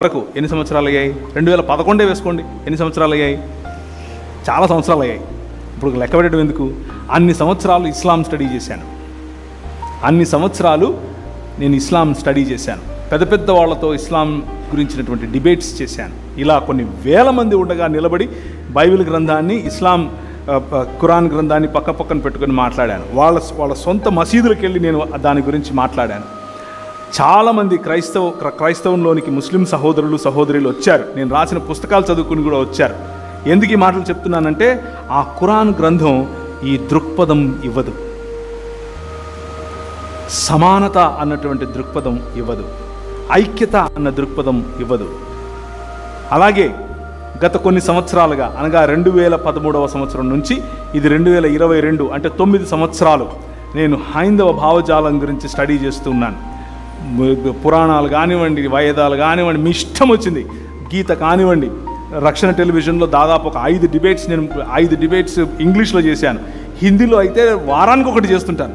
వరకు ఎన్ని సంవత్సరాలు అయ్యాయి? 2011 వేసుకోండి, ఎన్ని సంవత్సరాలు అయ్యాయి? చాలా సంవత్సరాలు అయ్యాయి. ఇప్పుడు లెక్క పెట్టడం ఎందుకు? అన్ని సంవత్సరాలు ఇస్లాం స్టడీ చేశాను. అన్ని సంవత్సరాలు నేను ఇస్లాం స్టడీ చేశాను. పెద్ద పెద్ద వాళ్ళతో ఇస్లాం గురించినటువంటి డిబేట్స్ చేశాను. ఇలా కొన్ని వేల మంది ఉండగా నిలబడి బైబిల్ గ్రంథాన్ని, ఇస్లాం ఖురాన్ గ్రంథాన్ని పక్కన పెట్టుకొని మాట్లాడాను. వాళ్ళ సొంత మసీదులకు వెళ్ళి నేను దాని గురించి మాట్లాడాను. చాలామంది క్రైస్తవంలోనికి ముస్లిం సహోదరులు సహోదరులు వచ్చారు. నేను రాసిన పుస్తకాలు చదువుకుని కూడా వచ్చారు. ఎందుకు ఈ మాటలు చెప్తున్నానంటే, ఆ ఖురాన్ గ్రంథం ఈ దృక్పథం ఇవ్వదు, సమానత అన్నటువంటి దృక్పథం ఇవ్వదు, ఐక్యత అన్న దృక్పథం ఇవ్వదు. అలాగే గత కొన్ని సంవత్సరాలుగా, అనగా 2013వ సంవత్సరం నుంచి ఇది 2022 అంటే 9 సంవత్సరాలు నేను హైందవ భావజాలం గురించి స్టడీ చేస్తున్నాను. పురాణాలు కానివ్వండి, వేదాలు కానివ్వండి, మీ ఇష్టం వచ్చింది, గీత కానివ్వండి. రక్షణ టెలివిజన్లో దాదాపు ఒక 5 డిబేట్స్ ఇంగ్లీష్లో చేశాను. హిందీలో అయితే వారానికి ఒకటి చేస్తుంటాను.